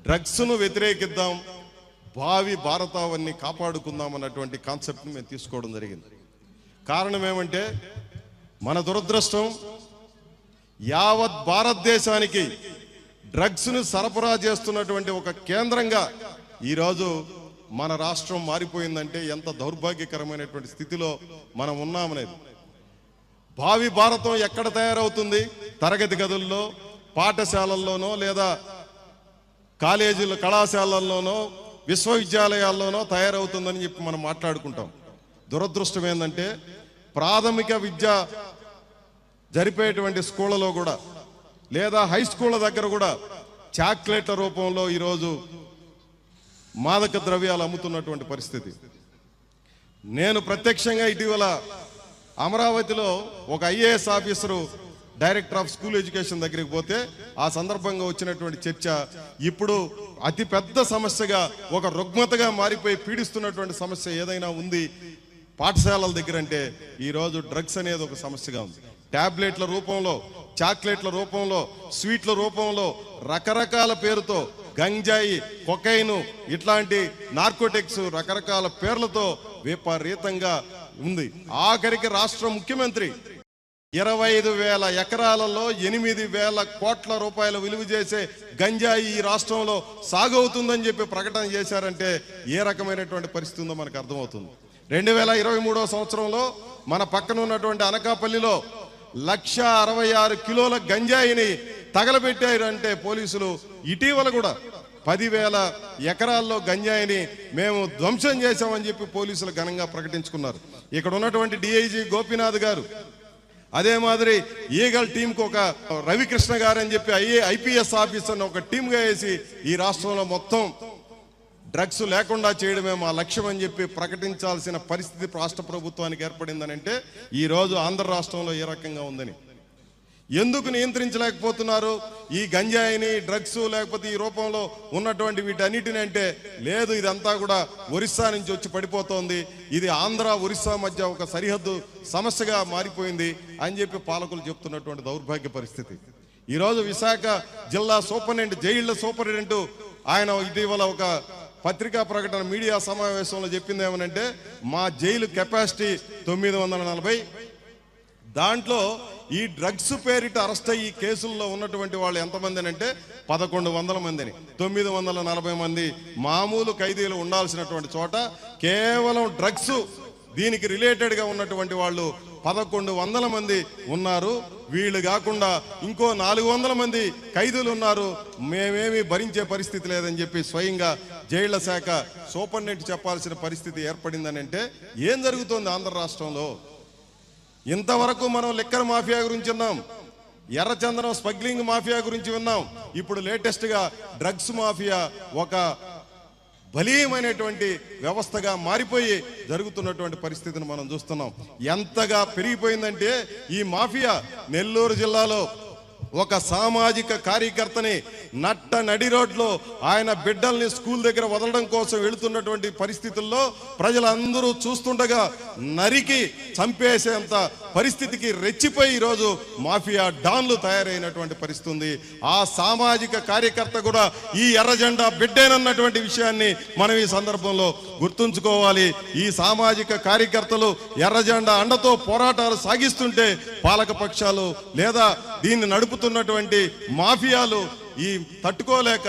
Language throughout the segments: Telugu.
డ్రగ్స్ను వ్యతిరేకిద్దాం, భావి భారతావన్ని కాపాడుకుందాం అన్నటువంటి కాన్సెప్ట్ని మేము తీసుకోవడం జరిగింది. కారణం ఏమంటే మన దురదృష్టం, యావత్ భారతదేశానికి డ్రగ్స్ను సరఫరా చేస్తున్నటువంటి ఒక కేంద్రంగా ఈరోజు మన రాష్ట్రం మారిపోయిందంటే ఎంత దౌర్భాగ్యకరమైనటువంటి స్థితిలో మనం ఉన్నామనేది. భావి భారతం ఎక్కడ తయారవుతుంది? తరగతి గదుల్లో, పాఠశాలల్లోనో, లేదా కాలేజీలు కళాశాలల్లోనో, విశ్వవిద్యాలయాల్లోనో తయారవుతుందని చెప్పి మనం మాట్లాడుకుంటాం. దురదృష్టం ఏంటంటే ప్రాథమిక విద్య జరిపేటువంటి స్కూళ్ళలో కూడా, లేదా హై స్కూళ్ళ దగ్గర కూడా చాక్లెట్ల రూపంలో ఈరోజు మాదక ద్రవ్యాలు అమ్ముతున్నటువంటి పరిస్థితి. నేను ప్రత్యక్షంగా ఇటీవల అమరావతిలో ఒక IAS officer director of school education దగ్గరికి పోతే ఆ సందర్భంగా వచ్చినటువంటి చర్చ ఇప్పుడు అతి పెద్ద సమస్యగా, ఒక రుగ్మతగా మారిపోయి పీడిస్తున్నటువంటి సమస్య ఏదైనా ఉంది పాఠశాలల దగ్గర అంటే ఈరోజు డ్రగ్స్ అనేది ఒక సమస్యగా ఉంది. టాబ్లెట్ల రూపంలో, చాక్లెట్ల రూపంలో, స్వీట్ల రూపంలో, రకరకాల పేరుతో గంజాయి, కొకైను, ఇట్లాంటి నార్కోటిక్స్ రకరకాల పేర్లతో విపరీతంగా ఉంది. ఆఖరికి రాష్ట్ర ముఖ్యమంత్రి 25,000 ఎకరాలలో 8,000 కోట్ల రూపాయల విలువ చేసే గంజాయి ఈ రాష్ట్రంలో సాగు అవుతుందని చెప్పి ప్రకటన చేశారంటే ఏ రకమైనటువంటి పరిస్థితి ఉందో మనకు అర్థమవుతుంది. 2023 సంవత్సరంలో మన పక్కన ఉన్నటువంటి అనకాపల్లిలో 166 కిలోల గంజాయిని తగలబెట్టారంటే పోలీసులు. ఇటీవల కూడా 10,000 ఎకరాల్లో గంజాయిని మేము ధ్వంసం చేశామని చెప్పి పోలీసులు ఘనంగా ప్రకటించుకున్నారు. ఇక్కడ ఉన్నటువంటి డిఐజీ గోపీనాథ్ గారు, అదే మాదిరి ఈగల్ టీంకు ఒక రవికృష్ణ గారు అని చెప్పి ఐపీఎస్ ఆఫీసర్ని ఒక టీంగా వేసి ఈ రాష్ట్రంలో మొత్తం డ్రగ్స్ లేకుండా చేయడమే మా లక్ష్యం అని చెప్పి ప్రకటించాల్సిన పరిస్థితి రాష్ట్ర ప్రభుత్వానికి ఏర్పడిందని అంటే ఈరోజు ఆంధ్ర రాష్ట్రంలో ఏ రకంగా ఉందని. ఎందుకు నియంత్రించలేకపోతున్నారు ఈ గంజాయిని, డ్రగ్స్, లేకపోతే ఈ రూపంలో ఉన్నటువంటి వీటన్నిటిని అంటే లేదు, ఇదంతా కూడా ఒరిస్సా నుంచి వచ్చి పడిపోతోంది, ఇది ఆంధ్ర ఒరిస్సా మధ్య ఒక సరిహద్దు సమస్యగా మారిపోయింది అని చెప్పి పాలకులు చెప్తున్నటువంటి దౌర్భాగ్య పరిస్థితి. ఈరోజు విశాఖ జిల్లా సూపరింటెండెంట్, జైళ్ల సూపరింటెండెంట్ ఆయన ఇటీవల ఒక పత్రికా ప్రకటన మీడియా సమావేశంలో చెప్పింది ఏమనంటే మా జైలు కెపాసిటీ 940, దాంట్లో ఈ డ్రగ్స్ పేరిట అరెస్ట్ అయ్యి కేసుల్లో ఉన్నటువంటి వాళ్ళు ఎంతమంది అంటే 1,100 మందిని. 940 మంది మామూలు ఖైదీలు ఉండాల్సినటువంటి చోట కేవలం డ్రగ్స్ దీనికి రిలేటెడ్గా ఉన్నటువంటి వాళ్ళు 1,100 మంది ఉన్నారు. వీళ్ళు కాకుండా ఇంకో 400 మంది ఖైదీలు ఉన్నారు, మేమేమి భరించే పరిస్థితి లేదని చెప్పి స్వయంగా జైళ్ల శాఖ సూపరింటెండెంట్ చెప్పాల్సిన పరిస్థితి ఏర్పడిందని అంటే ఏం జరుగుతుంది ఆంధ్ర రాష్ట్రంలో? ఇంతవరకు మనం లిక్కర్ మాఫియా గురించి విన్నాం, ఎర్రచందనం స్మగ్లింగ్ మాఫియా గురించి విన్నాం, ఇప్పుడు లేటెస్ట్గా డ్రగ్స్ మాఫియా ఒక బలీయమైనటువంటి వ్యవస్థగా మారిపోయి జరుగుతున్నటువంటి పరిస్థితిని మనం చూస్తున్నాం. ఎంతగా పెరిగిపోయిందంటే ఈ మాఫియా నెల్లూరు జిల్లాలో ఒక సామాజిక కార్యకర్తని నట్ట నడి రోడ్లో ఆయన బిడ్డల్ని స్కూల్ దగ్గర వదలడం కోసం వెళుతున్నటువంటి పరిస్థితుల్లో ప్రజలందరూ చూస్తుండగా నరికి చంపేసేంత పరిస్థితికి రెచ్చిపోయి ఈరోజు మాఫియా డాన్లు తయారైనటువంటి పరిస్థితి ఉంది. ఆ సామాజిక కార్యకర్త కూడా ఈ ఎర్రజెండా బిడ్డేనన్నటువంటి విషయాన్ని మనం ఈ సందర్భంలో గుర్తుంచుకోవాలి. ఈ సామాజిక కార్యకర్తలు ఎర్రజెండా అండతో పోరాటాలు సాగిస్తుంటే పాలక పక్షాలు లేదా దీన్ని నడుపుతున్నటువంటి మాఫియాలు ఈ తట్టుకోలేక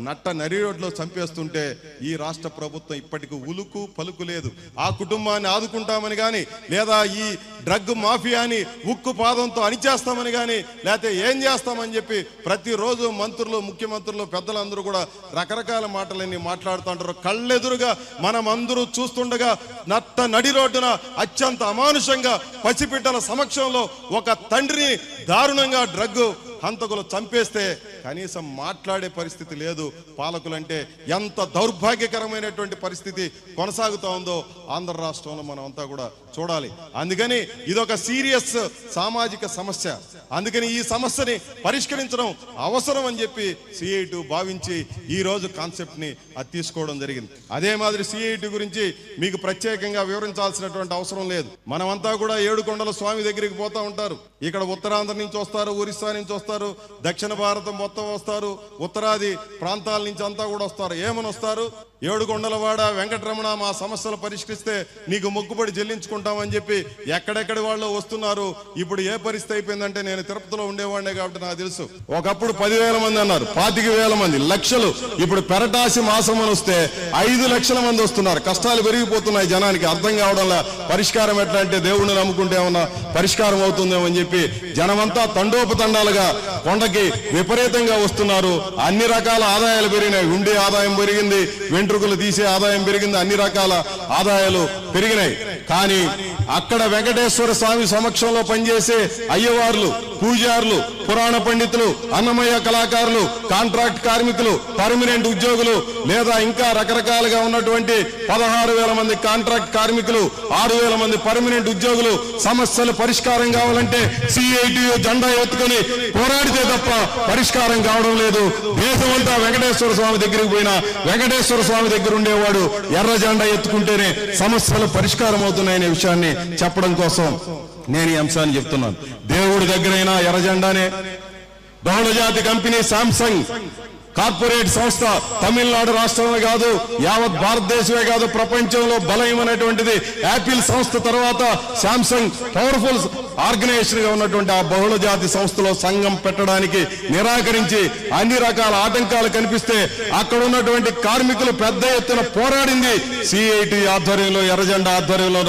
నట్ట నరి రోడ్లో చంపేస్తుంటే ఈ రాష్ట్ర ప్రభుత్వం ఇప్పటికి ఉలుకు పలుకు లేదు. ఆ కుటుంబాన్ని ఆదుకుంటామని కానీ, లేదా ఈ డ్రగ్ మాఫియాని ఉక్కు పాదంతో అణిచేస్తామని కానీ, లేకపోతే ఏం చేస్తామని చెప్పి ప్రతిరోజు మంత్రులు, ముఖ్యమంత్రులు, పెద్దలందరూ కూడా రకరకాల మాటలన్నీ మాట్లాడుతుంటారు. కళ్ళెదురుగా మనం అందరూ చూస్తుండగా నట్ట నడి రోడ్డున అత్యంత అమానుషంగా పసిబిడ్డల సమక్షంలో ఒక తండ్రిని దారుణంగా డ్రగ్ హంతకులు చంపేస్తే కనీసం మాట్లాడే పరిస్థితి లేదు. పాలకులంటే ఎంత దౌర్భాగ్యకరమైనటువంటి పరిస్థితి కొనసాగుతూ ఉందో ఆంధ్ర రాష్ట్రంలో మనం అంతా కూడా చూడాలి. అందుకని ఇదొక సీరియస్ సామాజిక సమస్య. అందుకని ఈ సమస్యని పరిష్కరించడం అవసరం అని చెప్పి సిఐటి భావించి ఈ రోజు కాన్సెప్ట్ ని అది తీసుకోవడం జరిగింది. అదే మాదిరి సిఐటి గురించి మీకు ప్రత్యేకంగా వివరించాల్సినటువంటి అవసరం లేదు. మనమంతా కూడా ఏడుకొండల స్వామి దగ్గరికి పోతా ఉంటారు. ఇక్కడ ఉత్తరాంధ్ర నుంచి వస్తారు, ఒరిస్సా నుంచి వస్తారు, దక్షిణ భారతం మొత్తం వస్తారు, ఉత్తరాది ప్రాంతాల నుంచి అంతా కూడా వస్తారు. ఏమని వస్తారు? ఏడుకొండలవాడ వెంకటరమణ మా సమస్యలు పరిష్కరిస్తే నీకు మొక్కుబడి చెల్లించుకుంటామని చెప్పి ఎక్కడెక్కడి వాళ్ళు వస్తున్నారు. ఇప్పుడు ఏ పరిస్థితి అయిపోయిందంటే, నేను తిరుపతిలో ఉండేవాడినే కాబట్టి నాకు తెలుసు. ఒకప్పుడు 10,000 మంది అన్నారు, 25,000 మంది, లక్షలు. ఇప్పుడు పెరటాసి మాసం అని వస్తే 5 లక్షల మంది వస్తున్నారు. కష్టాలు పెరిగిపోతున్నాయి జనానికి. అర్థం కావడంలా పరిష్కారం ఎట్లా అంటే, దేవుడిని నమ్ముకుంటే ఏమన్నా పరిష్కారం అవుతుందేమో అని చెప్పి జనమంతా తండోపతండాలుగా కొండకి విపరీతంగా వస్తున్నారు. అన్ని రకాల ఆదాయాలు పెరిగినాయి. ఉండే ఆదాయం పెరిగింది, వెంట్రుకలు తీసే ఆదాయం పెరిగింది, అన్ని రకాల ఆదాయాలు పెరిగినాయి. కానీ అక్కడ వెంకటేశ్వర స్వామి సమక్షంలో పనిచేసే అయ్యవార్లు, పూజారులు, పురాణ పండితులు, అన్నమయ్య కళాకారులు, కాంట్రాక్ట్ కార్మికులు, పర్మనెంట్ ఉద్యోగులు, లేదా ఇంకా రకరకాలుగా ఉన్నటువంటి 16,000 మంది కాంట్రాక్ట్ కార్మికులు, 6,000 మంది పర్మనెంట్ ఉద్యోగులు సమస్యలు పరిష్కారం కావాలంటే CITU జెండా ఎత్తుకొని పోరాడితే తప్ప పరిష్కారం కావడం లేదు. దేశమంతా వెంకటేశ్వర స్వామి దగ్గరికి పోయినా వెంకటేశ్వర స్వామి దగ్గర ఉండేవాడు ఎర్ర జెండా ఎత్తుకుంటేనే సమస్యలు పరిష్కారం అవుతున్నాయనే విషయాన్ని చెప్పడం కోసం నేను ఈ అంశాన్ని చెప్తున్నాను. దేవుడి దగ్గరైనా ఎర్ర జెండానే. బహుళజాతి కంపెనీ శాంసంగ్ కార్పొరేట్ సంస్థ తమిళనాడు రాష్ట్రంలో కాదు, యావత్ భారతదేశమే కాదు, ప్రపంచంలో బలమైనటువంటిది. యాపిల్ సంస్థ తర్వాత శాంసంగ్ పవర్ఫుల్ ఆర్గనైజేషన్ గా ఉన్నటువంటి ఆ బహుళ జాతి సంస్థలో సంఘం పెట్టడానికి నిరాకరించి అన్ని రకాల ఆటంకాలు కనిపిస్తే అక్కడ ఉన్నటువంటి కార్మికులు పెద్ద ఎత్తున పోరాడింది CITU ఆధ్వర్యంలో, ఎర్రజెండా ఆధ్వర్యంలో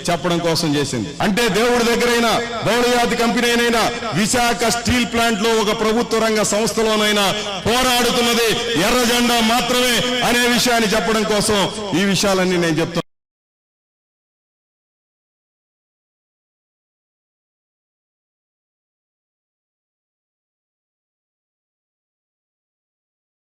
చెప్పడం కోసం చేసింది. అంటే దేవుడి దగ్గరైనా, బహుళ జాతి కంపెనీ అయినా, విశాఖ స్టీల్ ప్లాంట్ లో ఒక ప్రభుత్వ రంగ సంస్థలోనైనా పోరాడుతున్నది ఎర్ర జెండా మాత్రమే అనే విషయాన్ని చెప్పడం కోసం ఈ విషయాలన్నీ నేను చెప్తాను.